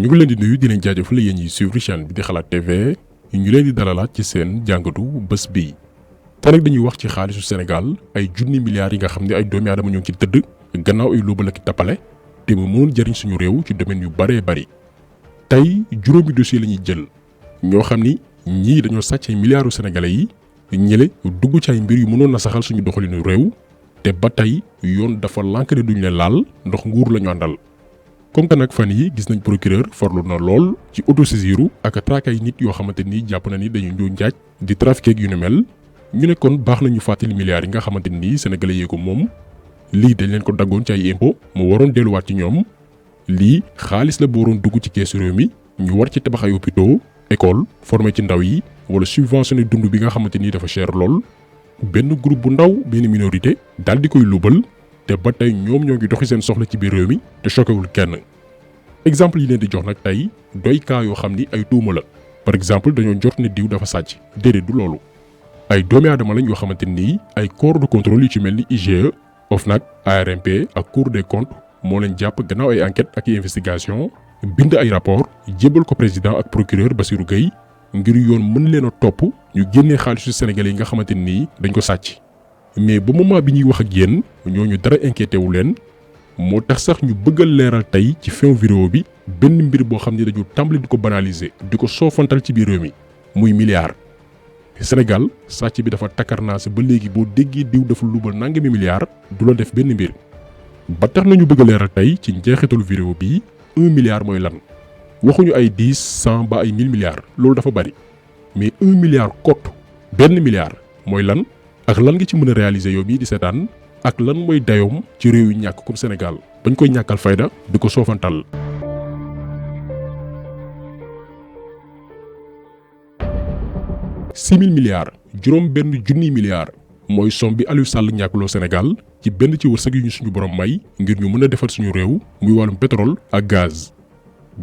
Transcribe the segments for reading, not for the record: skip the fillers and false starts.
ñu ngi leen di nuyu di leen jaajëfal yéen ñi suivre chaîne bi di xalaat TV ñu leen di dalalaat ci seen jàngatu bés bi. te nag dañuy wax ci xaalisu Sénégal ay junni milliards yi nga xam ne ay doomi aadama ñoo ngi ci tëdd gannaaw ay luubal ak tappale te mu mënoon jëriñ suñu réew ci domaine yu bëree bëri. tey juróomi dossier la ñuy jël ñoo xam ni ñii dañoo sàcc ay milliards sénégalais yi ñële dugg ci ay mbir yu mënoon na saxal suñu doxalinu réew te ba tey yoon dafa lànk ne duñ leen laal ndax nguur la ñu àndal. comme que nag fan yi gis nañ procureur farlu na lool ci autosaisiru ak traqué ay nit yoo xamante ni jàpp na ni dañu ñëw njaaj di trafiqué ak yu ne mel ñu ne kon baax nañu fàttali milliards yi nga xamante ni sénégalais yee ko moom lii dañ leen ko daggoon ci ay impôt mu waroon delluwaat ci ñoom lii xaalis la bu waroon dugg ci keesu réew mi ñu war ci tabax ay hôpitaux école formé ci ndaw yi wala subventionné dund bi nga xamante ni dafa cher lool benn groupe bu ndaw benn minorité daal di koy lubal te ba tey ñoom ñoo ngi doxi seen soxla ci biir réew mi te choquéwul kenn. exemple yi leen di jox nag tey doy cas yoo xam ni ay tuuma la par exemple dañoo jot ne diw dafa sàcc déedéet du loolu ay doomi aadama lañ yoo xamante ni ay corps de contrôle yu ci mel ni IGE OFNAC ARMP ak Cour des comptes moo leen jàpp gannaaw ay enquête ak i investigation bind ay rapport jébal ko président ak procureur Bassirou Gueye ngir yoon mën leen a topp ñu génnee xaalisu Sénégalais yi nga xamante ni dañ ko sàcc. mais ba moment bi ñuy wax ak yéen ñooñu dara inquiété wu leen moo tax sax ñu bëggal leeral tey ci fin vidéo bi benn mbir boo xam ne dañu tàmbali di ko banaliser di ko soofantal ci biir réew mi muy milliard. Sénégal sàcc bi dafa takkarnaase ba léegi boo déggee diw dafa lubal nangami milliard du la def benn mbir ba tax nañu bëgg a leeral tey ci njeexitalu vidéo bi 1 milliard mooy lan waxuñu ay 10 100 ba ay 1000 milliards loolu dafa bari mais 1 milliard kott benn milliard mooy lan. ak lan nga ci mën a réaliser yow mii di seetaan ak lan mooy dayoom ci réew yu ñàkk comme Sénégal bañ koy ñàkkal fayda di ko soofantal. 6000 milliards juróom benn junniy milliards mooy somme bi Aliou Sall ñàkkuloo Sénégal ci benn ci wërsëg yu ñu suñu borom may ngir ñu mën a defar suñu réew muy wàllum pétrole ak gaz.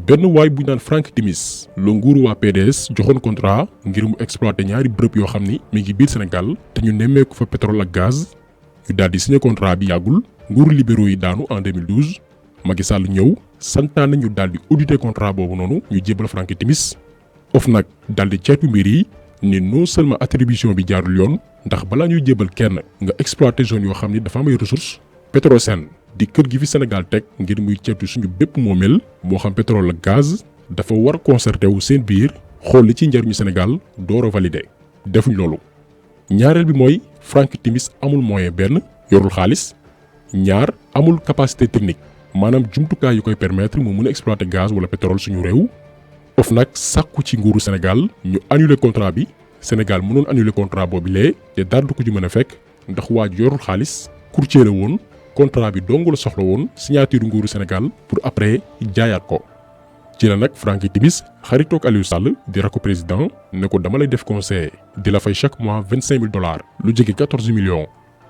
benn waay bu ñu naan Franck Timis la nguuru waa PDS joxoon contrat ngir mu exploiter ñaari bërëb yoo xam ni mi ngi biir Sénégal te ñu nemmeeku fa pétrole ak gaz ñu daal di signé contrat bi yàggul nguuru libéraux yi daanu en 2012 Macky Sall ñëw santaane ñu daal di auditer contrat boobu noonu ñu jébal Franck Timis OFNAC daal di ceytu mbir yi ni non seulement attribution bi jaarul yoon ndax balaa ñuy jébal kenn nga exploiter zone yoo xam ni dafa am ay ressources Petrosen di kër gi fi Sénégal teg ngir muy ceetu suñu bépp moomeel moo xam pétrole ak gaz dafa war concerté wu seen biir xool li ci njariñu Sénégal door a validé defuñ loolu. ñaareel bi mooy Franck Timis amul moyen benn yorul xaalis ñaar amul capacité technique maanaam jumtukaay yu koy permettre mu mën a exploiter gaz wala pétrole suñu réew. OFNAC sàkku ci nguuru Sénégal ñu annuler contrat bi Sénégal mënoon annuler contrat boobu lee te dara du ko ci mën a fekk ndax waa ji yorul xaalis courtier la woon. contrat bi dong la soxla woon signature nguuru Sénégal pour après jaayaat ko ci la nag Franck Timis xaritoog Aliou Sall di rakku président ne ko dama lay def conseil di la fay chaque mois $25,000 lu jege 14 millions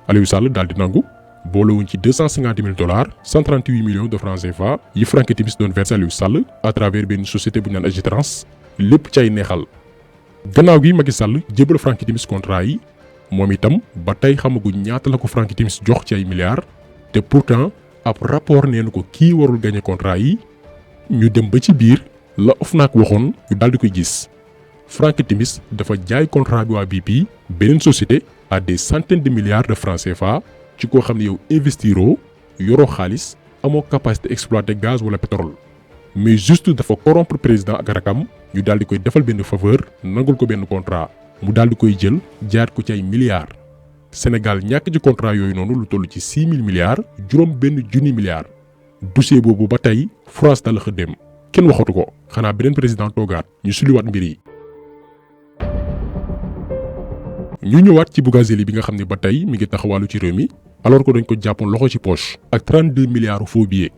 Aliou Sall daal di nangu boolewuñ ci $250,000 138 millions de francs CFA yi Franck Timis doon versé Aliou Sall à travers benn société bu ñu naan Agitrans lépp ci ay neexal. gannaaw gi Macky Sall jébal Franck Timis contrat yi moom itam ba tey xamaguñ ñaata la ko Franck Timis jox ci ay milliards. te pourtant ab rapport nee na ko kii warul gagné contrat yi ñu dem ba ci biir la OFNAC waxoon ñu daal di koy gis Franck Timis dafa jaay contrat bi waa BP beneen société à des centaines de milliards de francs CFA ci koo xam ne yow investiroo yoroo xaalis amoo capacité exploiter gaz wala pétrole mais juste dafa corrompre président ak rakam ñu daal di koy defal benn faveur nangul ko benn contrat mu daal di koy jël jaar ko ci ay milliards. Sénégal ñàkk ci contrat yooyu noonu lu toll ci 6000 milliards juróom benn junni milliards dossier boobu ba tey France dala xëddéem kenn waxatu ko xanaa beneen président toogaat ñu suliwaat mbir yi. ñu ñëwaat ci Bougazelli bi nga xam ne ba tey mi ngi taxawaalu ci réew mi alors que dañ ko jàppoon loxo ci poche ak 32 milliards faux billets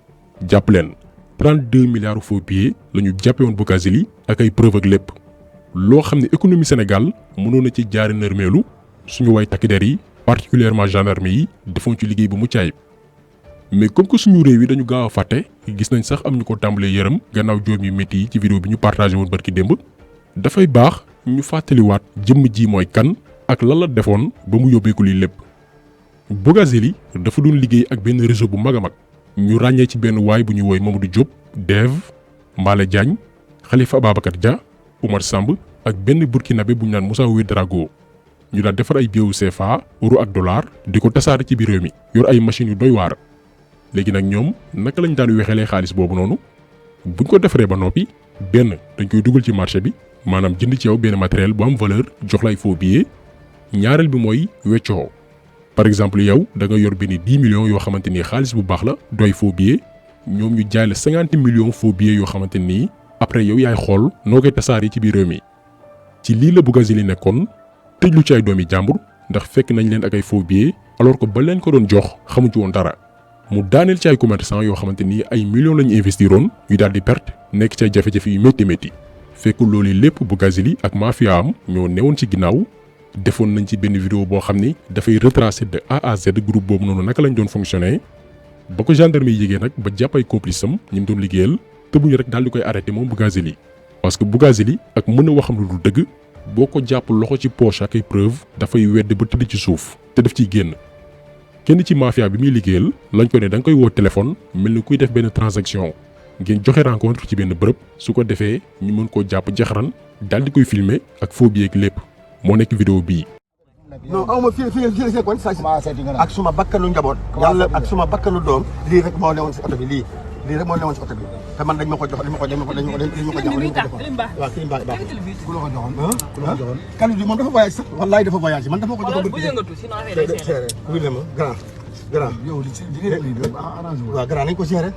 jàpp leen 32 milliards faux billets la ñu jàppe woon Bougazelli ak ay preuve ak lépp loo xam ne économie Sénégal mënoon na ci jaari nërmeelu suñu way takk der yi particulièrement gendarme yi defoon ci liggéey bu mucc ayib mais comme que suñu réew yi dañu gaaw a fàtte gis nañ sax am ñu ko tàmbalee yërëm gannaaw joom yu métti yi ci vidéo bi ñu partagé woon barki démb dafay baax ñu fàttaliwaat jëmm ji mooy kan ak lan la defoon ba mu yóbbeeku lii lépp. Bougazelli dafa doon liggéey ak benn réseau bu mag a mag ñu ràññee ci benn waay bu ñu woy Mamadou Diop Dev Mbalé Diagne Khalifa Ababacar Dia Oumar Samb ak benn burkinabé bu ñu naan Moussa Ouedraogo ñu daal defar ay billets CFA euro ak dollar di ko tasaare ci biir réew mi yor ay machines yu doy waar. léegi nag ñoom naka lañ daan wexelee xaalis boobu noonu buñ ko defaree ba noppi benn dañ koy dugal ci marché bi maanaam jënd ci yow benn matériel bu am valeur jox la ay faux billets ñaareel bi mooy weccoo. par exemple yow da nga yor benn 10 millions yoo xamante ni xaalis bu baax la doy faux billets ñoom ñu jaay la 50 millions faux billets yoo xamante ni après yow yaay xool noo koy tasaaree ci biir réew mi. ci lii la Bougazelli nekkoon tëjlu ci ay doomi jàmbur ndax fekk nañ leen ak ay faux billets alors que ba leen ko doon jox xamu ci woon dara mu daaneel ci ay commerçant yoo xamante ni ay millions lañu investiroon ñu daal di perte nekk ci ay jafe-jafe yu métti fekk loolu lépp Bougazelli ak mafia am ñoo newoon ci ginnaaw. defoon nañ ci benn vidéo boo xam ni dafay retracer de A à Z groupe boobu noonu naka lañ doon fonctionner ba ko gendarme yi yégee nag ba jàpp ay complice am ñi mu doon liggéeyal tëbuñu rek daal di koy arrêté moom Bougazelli parce que Bougazelli ak mën a waxam lu dul dëgg boo ko jàpp loxo ci poche ak ay preuve dafay wedd ba tëdd ci suuf te daf ciy génn. kenn ci mafia bi muy liggéeyal lañ ko ne da nga koy woo téléphone mel ni kuy def benn transaction ngeen joxe rencontre ci benn bërëb su ko defee ñu mën koo jàpp jaxaran daal di koy filmer ak faux billet ak lépp. moo nekk vidéo bii. non awma fii kon ak suma bakkanu njaboot yàlla ak suma bakkanu doom lii rek moo newoon si oto bi lii rek moo newoon si oto bi te man dañ ma ko jox waaw kii baax ku la ko joxoon kali bi moom dafa voyage sax wallaay dafa voyage man dafa ko joxoon oui le ma grand yow waaw grand nañ ko gérer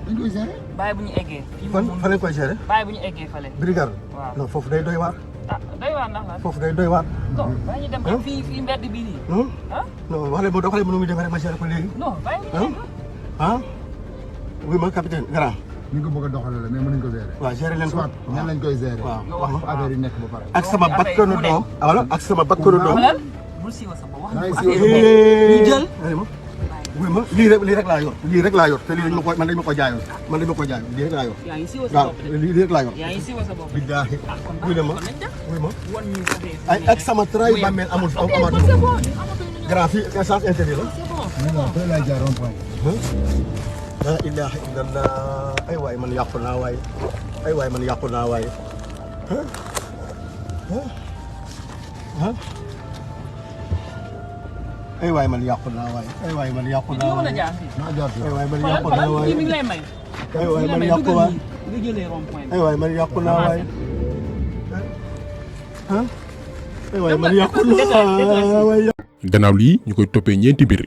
bàyyi bu ñu eggee fa lañ koy gérer bàyyi bu ñu eggee fale brigade non foofu day doy waar doy waar ndax la foofu day doy waar. non bàyyi ñu dem ba fii mbedd bii nii. non wax leen ma nu muy demee rek ma gérer ko léegi. non bàyyi ñu oui ma capitaine grand. ñu ko bëgg a doxalee la mais mënuñ ko gérer. waaw gérer leen ko soit ñan lañ koy gérer. waaw wax nga affaire yi nekk ba pare. ak sama bakkanu doom. voilà ak sama bakkanu doom. bul siiwa sa bopp wax ñu jël. oui ma lii rek laa yor lii rek laa yor te lii dañ ma ko jaayoon lii rek laa yor. yaa ngi siiwa sa bopp waaw lii rek laa yor. yaa ngi siiwa sa bopp. billaahi wuy ma wan ñu ay ak sama trahi bàmmeel amul amatul grand fii essence interdit la. non fële laa jaar rond point. la ilaha illallah ay waay man yàqu naa waay ay waay man yàqu naa waay ay waay man yàqu naa waay ay waay man yàqu naa waay naa jaar fii. ay waay man yàqu naa waay mi ngi lay may ay waay man yàqu waay nga jëlee rond point ay waay man yàqu naa waay ay waay man yàqu naa waay. gannaaw lii ñu koy toppee ñeenti mbir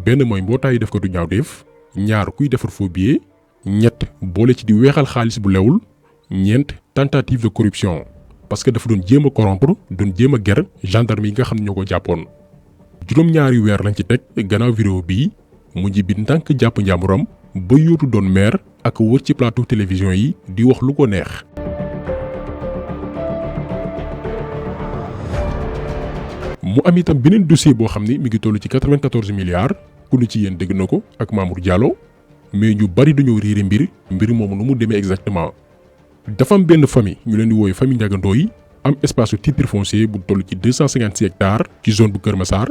benn mooy mbootaayu def ko du ñaawteef ñaar kuy defar faux billet ñett boole ci di weexal xaalis bu lewul ñeent tentative de corruption parce que dafa doon jéem a corrompre doon jéem a ger gendarme yi nga xam ne ñoo ko jàppoon. juróom-ñaari weer lañ ci teg gannaaw vidéo bii mu bi ndànk jàpp njàmburam ba yóotu doon maire ak wër ci plateau télévision yi di wax lu ko neex. mu am itam beneen dossier boo xam ni mi ngi toll ci 94 milliards ku ne ci yéen dégg na ko ak Mamour Diallo mais ñu bari dañoo réere mbir moomu nu mu demee exactement. dafa am benn famille ñu leen di wooyu famille Ndiaga Ndoye am espace su titre foncier bu toll ci 256 hectares ci zone bu Kër Massar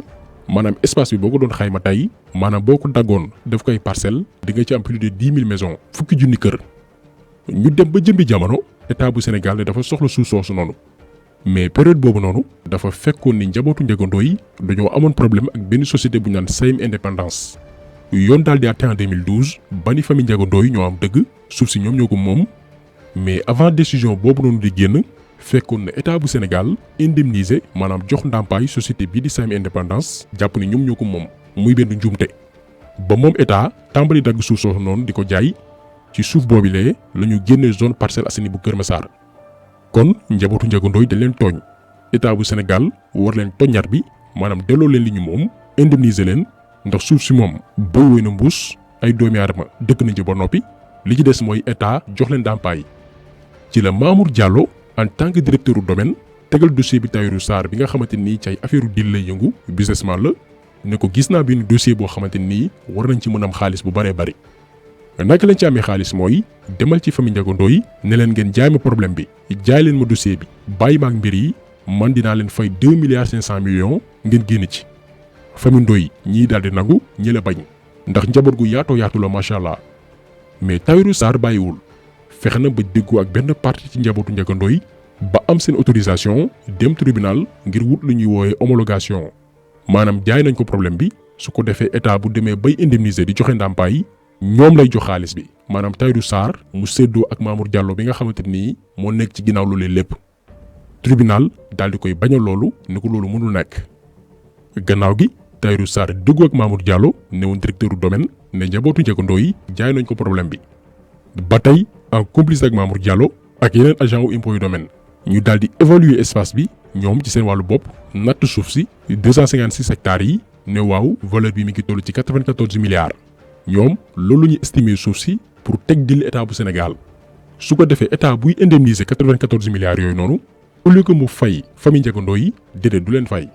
maanaam espace bi boo ko doon xayma tey maanaam boo ko daggoon daf koy parcelle di nga ci am plus de 10 000 maisons fukki junni kër. ñu dem ba jëmbi jamono état bu Sénégal ne dafa soxla suuf soosu noonu mais période boobu noonu dafa fekkoon ni njabootu Ndiaga Ndoye dañoo amoon problème ak benn société bu ñu naan Sahim Indépendance. yoon daal di àtte en 2012 ba ni famille Ndiaga Ndoye ñoo am dëgg suuf si ñoom ñoo ko moom mais avant décision boobu noonu di génn fekkoon na état bu Sénégal indemniser maanaam jox ndàmpaay société bii di Sahim Indépendance jàpp ni ñoom ñoo ko moom muy benn njuumte ba moom état tàmbali dagg suuf soosu noonu di ko jaay ci suuf boobilee la ñu génne zone Parcelles Assainies bu Kër Massar. kon njabootu Ndiaga Ndoye dañ leen tooñ état bu Sénégal war leen toññaat bi maanaam delloo leen li ñu moom indemniser leen ndax suuf si moom booy woy na mbuus ay doomi aadama dëkk nañ ci ba noppi li ci des mooy état jox leen ndàmpaay. ci la Mamour Diallo en tant que directeur du domaine tegal dossier bi Tahirou Sarr bi nga xamante ni ci ay affaire deal lay yëngu businessman la ne ko gis naa benn dossier boo xamante ni war nañ ci mën am xaalis bu bëree bëri. naka lañ ci amee xaalis mooy demal ci famille Ndiaga Ndoye ne leen ngeen jaay ma problème bi jaay leen ma dossier bi bàyyi ma ak mbir yi man dinaa leen fay 2 milliards 500 millions ngeen génn ci. famille Ndoye ñii daal di nangu ñi la bañ ndax njaboot gu yaatoo yaatu la macha allah mais Tahirou Sarr bàyyiwul fexe na ba déggoo ak benn parti ci njabootu Ndiaga Ndoye ba am seen autorisation dem tribunal ngir wut lu ñuy woowee homologation maanaam jaay nañ ko problème bi su ko defee état bu demee bay indemniser di joxe ndàmpaay ñoom lay jox xaalis bi maanaam Tahirou Sarr mu séddoo ak Mamour Diallo bi nga xamante ni moo nekk ci ginnaaw loolee lépp. tribunal daal di koy bañal loolu ne ko loolu mënul nekk gannaaw gi Tahirou Sarr déggoo ak Mamour Diallo ne woon directeur du domaine ne njabootu Ndiaga Ndoye jaay nañ ko problème bi. ba tey en complice ak Mamour Diallo ak yeneen agent wu impôt yu domaine ñu daal di évaluer espace bi ñoom ci seen wàllu bopp natt suuf si 256 hectares yi ne waaw valeur bi mi ngi toll ci 94 milliards ñoom loolu la ñu estimer suuf si pour teg dil état bu Sénégal su ko defee état buy indemniser 94 milliards yooyu noonu au lieu que mu fay famille Ndiaga Ndoye yi déedéet du leen fay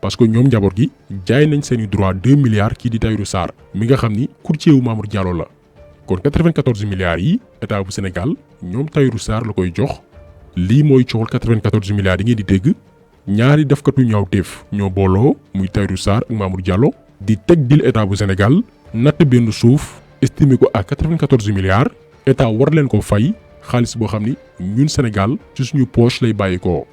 parce que ñoom njaboot gi jaay nañ seeni droit 2 milliards kii di Tahirou Sarr mi nga xam ni courtier wu Mamour Diallo la kon 94 milliards yi état bu Sénégal ñoom Tahirou Sarr la koy jox lii mooy coowal 94 milliards yi ngeen di dégg ñaari defkatu ñaawteef ñoo booloo muy Tahirou Sarr ak Mamour Diallo di teg dil état bu Sénégal natt benn suuf estimé ko à 94 milliards état war leen ko fay xaalis boo xam ni ñun Sénégal ci suñu poche lay bàyyi ko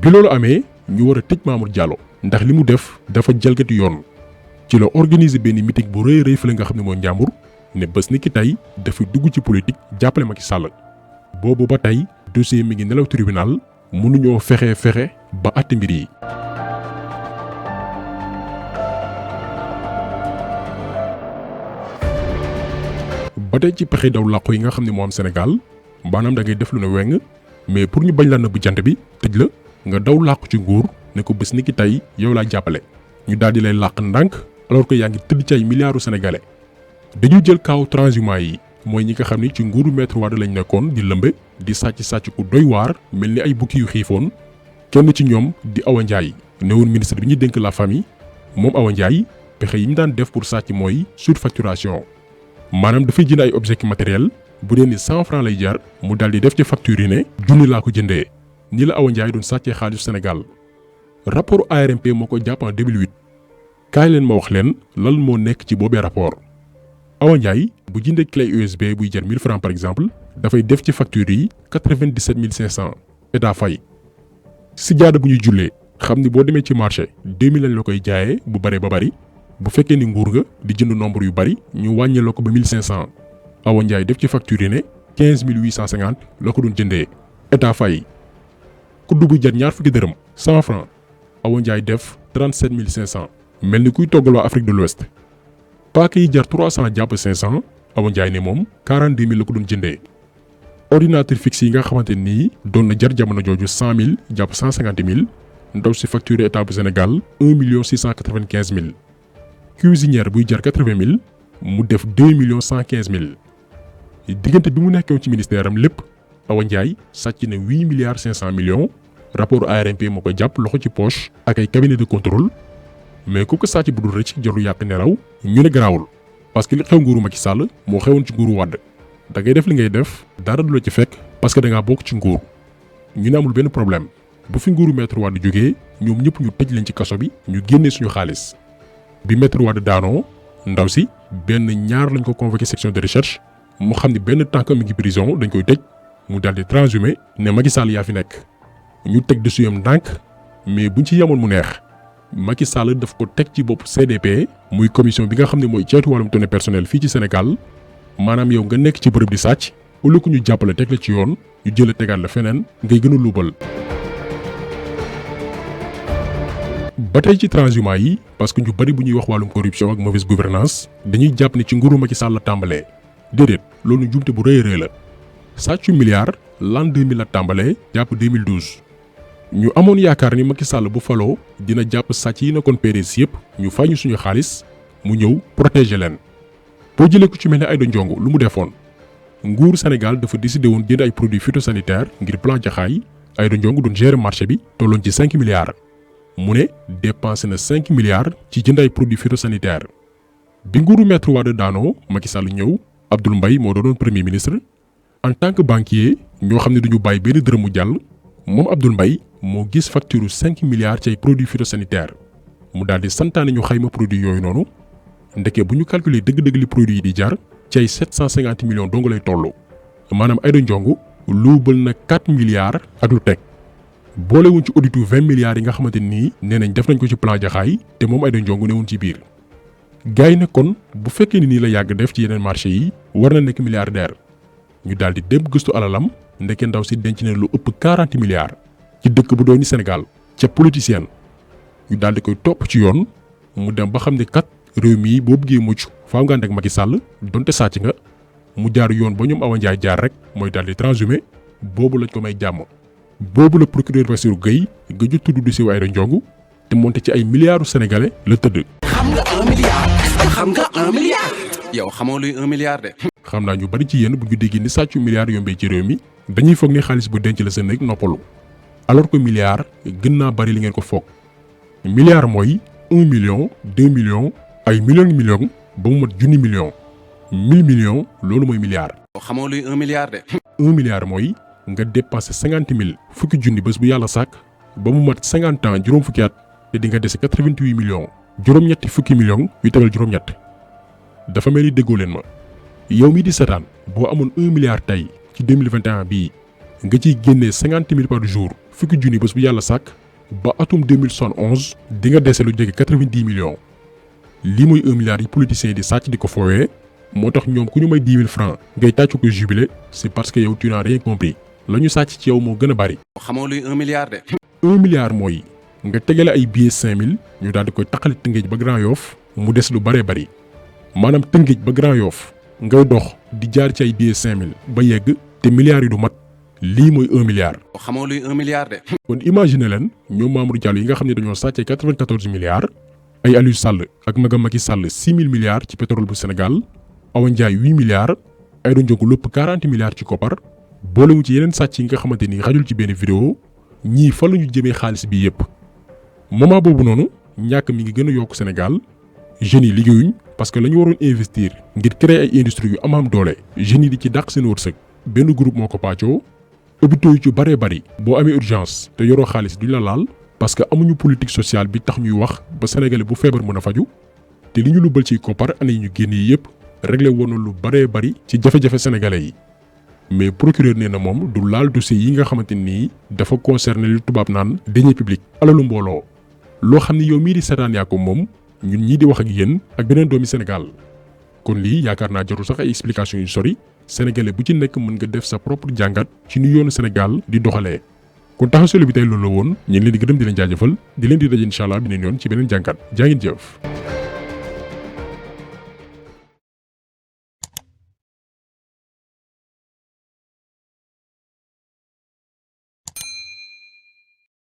bi loolu amee ñu war a tëj Mamour Diallo ndax li mu def dafa jalgati yoon ci la organiser benn meeting bu rëy rëy fële nga xam ne mooy Njàmbur ne bés ni ki tey dafa dugg ci politique jàppale Macky Sall boobu ba tey dossier mi ngi nelaw tribunal mënuñoo fexe ba àtte mbir yi. ba tey ci pexe daw làqu yi nga xam ne moo am Sénégal maanaam da ngay def lu ne weng mais pour ñu bañ la nëbb jant bi tëj la nga daw làqu ci nguur ne ko bés ni ki tey yow laa jàppale ñu daal di lay làq ndànk alors que yaa ngi tëdd ci ay milliards sénégalais. dañu jël kaaw transhumant yi mooy ñi nga xam ni ci nguuru Maître Wade lañ nekkoon di lëmbe di sàcc ku doy waar mel ni ay bukki yu xiifoon kenn ci ñoom di Awa Ndiaye newoon ministre bi ñu dénk la famille moom Awa Ndiaye pexe yi mu daan def pour sàcc mooy surfacturation maanaam dafay jënd ay objets matériels bu dee ni 100 francs lay jar mu daal di def ci facture yi ne junni laa ko jëndee ni la Awa Ndiaye doon sàccee xaalisu Sénégal rapport ARMP moo ko jàpp en 2008 kaay leen ma wax leen lan moo nekk ci boobee rapport. Awa Ndiaye bu jëndee clé USB buy jar 1000 francs par exemple dafay def ci facture yi 97 500 état fay si jaada bu ñuy jullee xam ni boo demee ci marché 2000 lañ la koy jaayee bu bare ba bari bu fekkee ni nguur nga di jënd nombre yu bari ñu wàññee la ko ba 1500 Awa Ndiaye def ci facture yi ne 15 850 la ko doon jëndee état fay kuddu bu jar ñaar fukki dërëm 100 francs Awa Ndiaye def 37 500 mel ni kuy toggal waa Afrique de l'Ouest paaka yi jar 300 jàpp 500 Awa Ndiaye ne moom 42 000 la ko doon jëndee ordinateur fixe yi nga xamante nii doon na jar jamono jooju 100 000 jàpp 150 000 ndaw si facturé état bu Sénégal 1 695 000 cuisinière buy jar 80 000 mu def 2 115 000 diggante bi mu nekkoon ci ministère am lépp Awa Ndiaye sàcc na 8 milliards 500 millions rapport ARMP moo ko jàpp loxo ci poche ak ay cabinet de contrôle mais ku ko sàcc bu dul rëcc jarul yàq nelaw ñu ne garaawul parce que li xew nguuru Macky Sall moo xewoon ci nguuru Wade da ngay def li ngay def dara du la ci fekk parce que da ngaa bokk ci nguur ñu ne amul benn problème bu fi nguuru Maître Wade jógee ñoom ñëpp ñu tëj leen ci kaso bi ñu génnee suñu xaalis bi Maître Wade daanoo ndaw si benn ñaar lañ ko convoqué section de recherche mu xam ni benn tànk mi ngi prison dañ koy tëj mu daal di transhumé ne Macky Sall yaa fi nekk ñu teg dossier am ndànk mais buñ ci yemoon mu neex Macky Sall daf ko teg ci bopp CDP muy commission bi nga xam ne mooy ceytu wàllum données personnelles fii ci Sénégal maanaam yow nga nekk ci bërëb di sàcc au lieu que ñu jàppale teg la ci yoon ñu jël tegaat la feneen ngay gën a luubal. ba tey ci transhumance yi parce que ñu bari bu ñuy wax wàllum corruption ak mauvaise gouvernance dañuy jàpp ne ci nguuru Macky Sall la tàmbalee déedéet loolu njuumte bu rëy a rëy la sàccu milliard l'an 2000 la tàmbalee jàpp 2012. ñu amoon yaakaar ni Macky Sall bu faloo dina jàpp sàcc yi nekkoon PDS yëpp ñu fay ñu suñu xaalis mu ñëw protéger leen boo jëlee ko ci mel ne Aïda Ndiongue lu mu defoon nguur Sénégal dafa décidé woon jënd ay produits phytosanitaires ngir plan Jaxaay Aïda Ndiongue doon gérer marché bi tolloon ci 5 milliards mu ne dépensé na 5 milliards ci jënd ay produits phytosanitaires bi nguuru Maître Wade daanoo Macky Sall ñëw Abdoul Mbaye moo doonoon premier ministre en tant que banquier ñoo xam ne duñu bàyyi benn dërëm mu jàll moom Abdoul Mbaye moo gis facture 5 milliards ci ay produits phytosanitaires mu daal di santaane ñu xayma produits yooyu noonu ndeke bu ñu calculer dëgg-dëgg li produits yi di jar ci ay 750 millions dong lay toll maanaam Aïda Ndiongue luubal na 4 milliards ak lu teg boolewuñ ci auditu 20 milliards yi nga xamante nii nee nañ def nañ ko ci plan Jaxaay te moom Aïda Ndiongue newuñ ci biir gars yi ne kon bu fekkee ni nii la yàgg def ci yeneen marché yi war na nekk milliardaire ñu daal di dem gëstu alalam ndeke ndaw si denc na lu ëpp 40 milliards ci dëkk bu doy ni Sénégal ca politicienne ñu daal di koy topp ci yoon mu dem ba xam ne kat réew mi boo bëggee mucc faaw nga ànd ak Macky Sall donte sàcc nga mu jaar yoon ba ñoom Awa Ndiaye jaar rek mooy daal di transhumé boobu lañ ko may jàmm boobu la procureur Bassirou Gueye gëju tudd du si Aïda Ndiongue te monté ci ay milliards sénégalais la tëdd. xam nga 1 milliard xam nga 1 milliard. yow xamoo luy 1 milliard de. xam naa ñu bari ci yéen bu ñu déggee ni sàccu milliards yombee ci réew mi dañuy foog ni xaalis bu denc la seen nekk noppalu alors que milliard gën naa bari li ngeen ko foog milliard mooy 1 million 2 millions ay millions ba mu mat junni million 1000 millions loolu mooy milliard. yow xamoo luy 1 milliard de. 1 milliard mooy nga dépensé 50 000 fukki junni bés bu yàlla sàkk ba mu mat 50 ans juróom fukki at te di nga dese 88 millions juróom-ñetti fukki millions yu tegal juróom-ñett dafa mel ni déggoo leen ma yow mii di setaan boo amoon 1 milliard tey ci 2021 bii nga ciy génnee 50 000 par jour fukki junni bés bu yàlla sàkk ba atum 2071 di nga dese lu jege 90 millions lii mooy 1 milliard yi politiciens yi di sàcc di ko foowee moo tax ñoom ku ñu may 10 000 francs ngay tàccu ko jubilé c'est parce que yow tu n'as rien compris la ñu sàcc ci yow moo gën a bari. xamoo luy 1 milliard de. 1 milliard mooy nga tegale ay billets 5000 ñu daal di koy taqale Tëngéej ba Grand Yoff mu des lu baree bari maanaam Tëngéej ba Grand Yoff ngay dox di jaar ci ay billets 5000 ba yegg te milliards yi du mat lii mooy 1 milliard. xamoo luy 1 milliard de. kon imagine leen ñoom Mamour Diallo yi nga xam ne dañoo sàccee 94 milliards ay Aliou Sall ak magam Macky Sall 6 000 milliards ci pétrole bu Sénégal Awa Ndiaye 8 milliards Aïda Ndiongue lépp 40 milliards ci koppar boolewu ci yeneen sàcc yi nga xamante ni xajul ci benn vidéo ñii fa la ñu jëmee xaalis bi yépp moment boobu noonu ñàkk mi ngi gën a yokk Sénégal jeunes yi liggéeyuñ parce que la ñu waroon investir ngir créer ay industrie yu am doole jeunes yi di ci dàq seen wërsëg benn groupe moo ko pàccoo hôpitaux yu ci baree bari boo amee urgence te yoroo xaalis duñ la laal parce que amuñu politique sociale bi tax ñuy wax ba sénégalais bu feebar mën a faju te li ñu lu bël ci koppar année yi ñu génn yi yépp réglé woon na lu baree bari ci jafe-jafe sénégalais yi mais procureur nee na moom du laal dossier yi nga xamante nii dafa concerné li tubaab naan deniers publics alalu mbooloo loo xam ni yow mii di seetaan yaa ko moom ñun ñii di wax ak yéen ak beneen doomi Sénégal kon lii yaakaar naa jotul sax ay explication yu sori sénégalais bu ci nekk mën nga def sa propre jàngat ci ni yoonu Sénégal di doxalee kon taxaw solo bi tey loolu la woon ñu ngi leen di gërëm di leen jaajëfal di leen di daje incha allah beneen yoon ci beneen jàngat jaa ngeen jëf